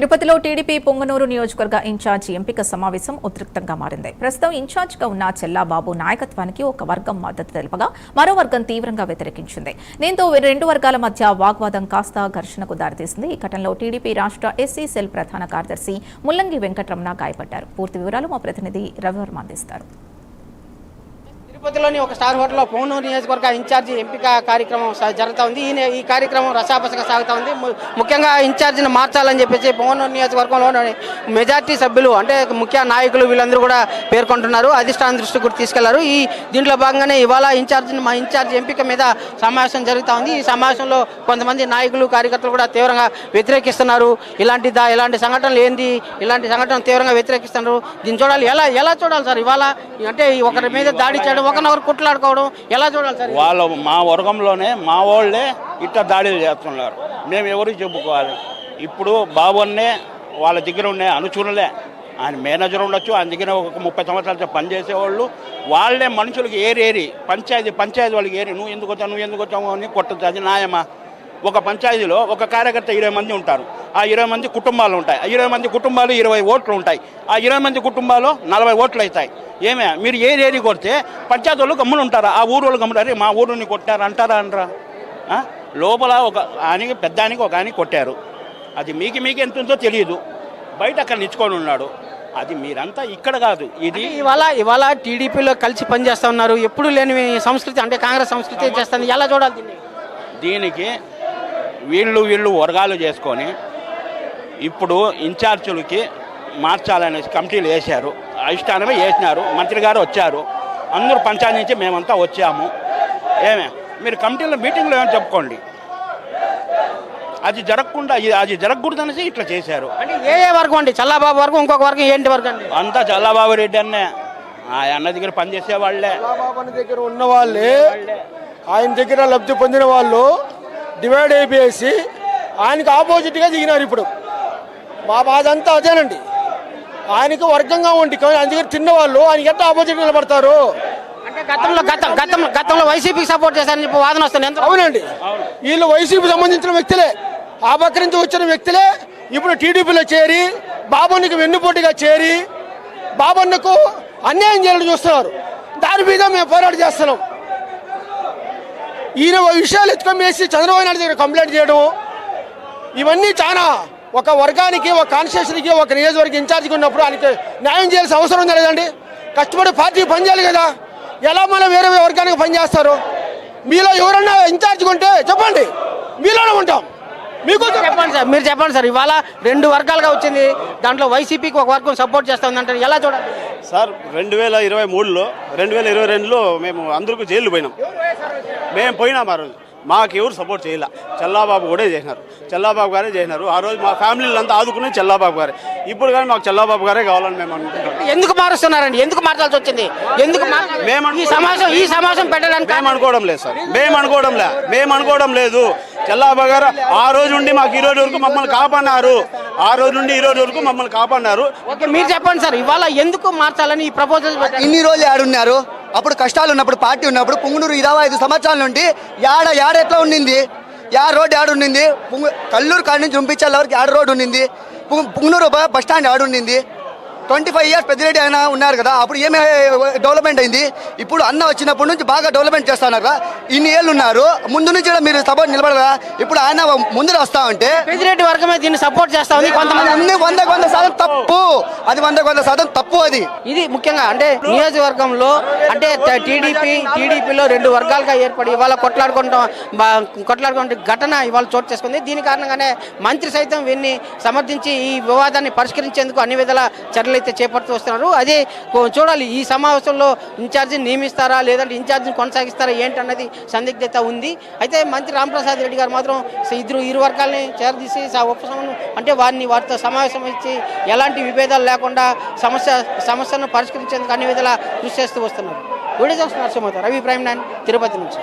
తిరుపతిలో టీడీపీ పొంగనూరు నియోజకవర్గ ఇన్ఛార్జి ఎంపిక సమావేశం ఉద్రిక్తంగా మారింది. ప్రస్తుతం ఇన్ఛార్జిగా ఉన్న చెల్లాబాబు నాయకత్వానికి ఒక వర్గం మద్దతు తెలుపగా మరో వర్గం తీవ్రంగా వ్యతిరేకించింది. దీంతో రెండు వర్గాల మధ్య వాగ్వాదం కాస్త ఘర్షణకు దారితీసింది. ఈ ఘటనలో టీడీపీ రాష్ట్ర ఎస్సీ సెల్ ప్రధాన కార్యదర్శి ముల్లంగి వెంకటరమణ గాయపడ్డారు. పూర్తి వివరాలు మా ప్రతినిధి రవివర్మ అందిస్తారు. తిరుపతిలోని ఒక స్టార్ హోటల్లో పొంగనూరు నియోజకవర్గ ఇన్ఛార్జి ఎంపిక కార్యక్రమం జరుగుతూ ఉంది. ఈ కార్యక్రమం రసాబసగా సాగుతూ ఉంది. ముఖ్యంగా ఇన్ఛార్జిని మార్చాలని చెప్పేసి పొంగనూరు నియోజకవర్గంలోని మెజార్టీ సభ్యులు అంటే ముఖ్య నాయకులు వీళ్ళందరూ కూడా పేర్కొంటున్నారు. అధిష్టానం దృష్టికి కూడా తీసుకెళ్లారు. దీంట్లో భాగంగానే ఇవాళ మా ఇన్ఛార్జి ఎంపిక మీద సమావేశం జరుగుతూ ఉంది. ఈ సమావేశంలో కొంతమంది నాయకులు కార్యకర్తలు కూడా తీవ్రంగా వ్యతిరేకిస్తున్నారు. ఇలాంటి సంఘటనలు ఏంది, ఇలాంటి సంఘటనలు తీవ్రంగా వ్యతిరేకిస్తున్నారు. దీన్ని చూడాలి, ఎలా చూడాలి సార్? ఇవాళ అంటే ఒకరి మీద దాడి చేయడం, ఒకరినొకరు కుట్లాడుకోవడం ఎలా చూడాలి సార్? వాళ్ళు మా వర్గంలోనే మా వాళ్ళే ఇట్లా దాడులు చేస్తున్నారు. మేము ఎవరికి చెప్పుకోవాలి? ఇప్పుడు బాబున్నే వాళ్ళ దగ్గర ఉండే అనుచరులే, ఆయన మేనేజర్ ఉండొచ్చు, ఆయన దగ్గర ఒక 30 సంవత్సరాలతో పనిచేసేవాళ్ళు వాళ్ళే మనుషులకి ఏరి పంచాయతీ వాళ్ళకి ఏరి నువ్వు ఎందుకు వచ్చావు అని కొట్టదు. అది న్యాయమా? ఒక పంచాయతీలో ఒక కార్యకర్త 20 మంది ఉంటారు. ఆ 20 మంది కుటుంబాలు ఉంటాయి. ఆ 20 మంది కుటుంబాలు 20 ఓట్లు ఉంటాయి. ఆ 20 మంది కుటుంబాలు 40 ఓట్లు అవుతాయి. ఏమే మీరు ఏరి కొడితే పంచాయతీ వాళ్ళు గమ్ములు ఉంటారా? ఆ ఊరు వాళ్ళు గమ్ములు మా ఊరిని కొట్టారు అంటారా అనరా? లోపల ఒక ఆయనకి పెద్ద ఆయనకి ఒక ఆయన కొట్టారు. అది మీకు ఎంత ఉందో తెలియదు. బయట అక్కడ నిచ్చుకొని ఉన్నాడు. అది మీరంతా ఇక్కడ కాదు. ఇది ఇవాళ టీడీపీలో కలిసి పనిచేస్తూ ఉన్నారు. ఎప్పుడు లేని సంస్కృతి అంటే కాంగ్రెస్ సంస్కృతి చేస్తుంది. ఎలా చూడాలి దీనికి? వీళ్ళు వర్గాలు చేసుకొని ఇప్పుడు ఇన్ఛార్జీలకి మార్చాలనే కమిటీలు వేశారు. అధిష్టానమే వేసినారు. మంత్రి గారు వచ్చారు. అందరూ పంచాయతీ నుంచి మేమంతా వచ్చాము. ఏమే మీరు కమిటీలో మీటింగ్లో ఏమైనా చెప్పుకోండి. అది జరగకూడదనేసి ఇట్లా చేశారు. అంటే ఏ వర్గం అండి? చల్లాబాబు వర్గం, ఇంకొక వర్గం ఏంటి వర్గం? అంతా చల్లాబాబు రెడ్డి అన్నే ఆ అన్న దగ్గర పనిచేసే వాళ్ళే, చల్లాబాబు దగ్గర ఉన్న వాళ్ళే, ఆయన దగ్గర లబ్ధి పొందిన వాళ్ళు డివైడ్ అయిపోయేసి ఆయనకు ఆపోజిట్గా దిగినారు. ఇప్పుడు మా బాధ అంతా అదేనండి. ఆయనకు వర్గంగా ఉండి ఆయన దగ్గర తిన్నవాళ్ళు ఆయనకి ఎట్లా ఆపోజిట్ నిలబడతారు? అంటే గతంలో వైసీపీకి సపోర్ట్ చేశారని చెప్పి వాదన వస్తుంది. అవునండి, వీళ్ళు వైసీపీ సంబంధించిన వ్యక్తులే, ఆ పక్క నుంచి వచ్చిన వ్యక్తులే ఇప్పుడు టీడీపీలో చేరి బాబన్నకు వెన్నుపోటుగా చేరి బాబన్నకు అన్యాయం చేయాలని చూస్తున్నారు. దాని మీద మేము పోరాటం చేస్తున్నాం. ఈయన విషయాలు ఎత్తుకొని వేసి చంద్రబాబు నాయుడు దగ్గర కంప్లైంట్ చేయడం, ఇవన్నీ చాలా ఒక వర్గానికి, ఒక కాన్స్టిట్యూషన్కి, ఒక నియోజకవర్గ ఇన్ఛార్జికి ఉన్నప్పుడు ఆయనకి న్యాయం చేయాల్సిన అవసరం ఉందా లేదండి? కష్టపడి పార్టీకి పనిచేయాలి కదా. ఎలా మనం వేరే వర్గానికి పనిచేస్తారు? మీలో ఎవరన్నా ఇన్ఛార్జిగా ఉంటే చెప్పండి, మీలోనే ఉంటాం. మీకు చెప్పండి సార్, మీరు చెప్పండి సార్. ఇవాళ 2 వర్గాలుగా వచ్చింది. దాంట్లో వైసీపీకి ఒక వర్గం సపోర్ట్ చేస్తుందంటే ఎలా చూడాలి సార్? 2023లో 2022లో మేము అందరికీ జైలు పోయినాం. మేము పోయినాం. ఆ రోజు మాకు ఎవరు సపోర్ట్ చేయాల. చల్లాబాబు కూడా చేసినారు, చల్లాబాబు గారే చేసినారు. ఆ రోజు మా ఫ్యామిలీలంతా ఆదుకునేది చల్లాబాబు గారే. ఇప్పుడు కానీ మాకు చల్లాబాబు గారే కావాలని మేము అనుకుంటున్నాం. ఎందుకు మారుస్తున్నారండి? ఎందుకు మార్చాల్సి వచ్చింది? ఎందుకు ఈ సమావేశం పెట్టడానికి మేము అనుకోవడం లేదు సార్. మేము అనుకోవడం లేదు. చల్లాబాబు గారు ఆ రోజు నుండి మాకు ఈ రోజు వరకు మమ్మల్ని కాపాడినారు. ఆ రోజు నుండి ఈ రోజు వరకు మమ్మల్ని కాపాడినారు. ఓకే, మీరు చెప్పండి సార్. ఇవాళ ఎందుకు మార్చాలని ఈ ప్రపోజల్? ఇన్ని రోజులు ఆడున్నారు. అప్పుడు కష్టాలు ఉన్నప్పుడు, పార్టీ ఉన్నప్పుడు పొంగనూరు 25 సంవత్సరాల నుండి యాడ ఎట్లా ఉండింది? రోడ్డు ఉండింది? కల్లూరు కాడి నుంచి పంపించాలి వరకు రోడ్డు ఉండింది. పొంగనూరు బస్ స్టాండ్ ఉండింది. 25 ఇయర్స్ పెద్దిరెడ్డి ఆయన ఉన్నారు కదా, అప్పుడు ఏమే డెవలప్మెంట్ అయింది? ఇప్పుడు అన్న వచ్చినప్పటి నుంచి బాగా డెవలప్మెంట్ చేస్తున్నారు కదా. ఇన్ని ఏళ్ళు ఉన్నారు, ముందు నుంచి కూడా మీరు సపోర్ట్ నిలబడరా? ఇప్పుడు ఆయన ముందు వస్తా ఉంటే పెద్దిరెడ్డి వర్గమే దీన్ని సపోర్ట్ చేస్తా ఉంది. కొంతమంది 100% తప్పు. అది 100% తప్పు. అది ఇది ముఖ్యంగా అంటే నియోజకవర్గంలో అంటే టీడీపీలో 2 వర్గాలుగా ఏర్పడి ఇవాళ కొట్లాడుకుంటే ఘటన ఇవాళ చోటు చేసుకుంది. దీని కారణంగానే మంత్రి సైతం వీన్ని సమర్థించి ఈ వివాదాన్ని పరిష్కరించేందుకు అన్ని విధాల చర్యలు అయితే చేపడుతూ వస్తున్నారు. అదే చూడాలి, ఈ సమావేశంలో ఇన్ఛార్జిని నియమిస్తారా లేదంటే ఇన్ఛార్జిని కొనసాగిస్తారా ఏంటన్నది సందిగ్ధత ఉంది. అయితే మంత్రి రాంప్రసాద్ రెడ్డి గారు మాత్రం ఇరు వర్గాలని చేరదీసి ఉపశమనం అంటే వారితో సమావేశం ఇచ్చి ఎలాంటి విభేదాలు లేకుండా సమస్యను పరిష్కరించేందుకు అన్ని విధాలా కృషి చేస్తూ వస్తున్నారు. వీడియో చూస్తున్నారు నరసింహ, రవి ప్రైమ్ 9 తిరుపతి నుంచి.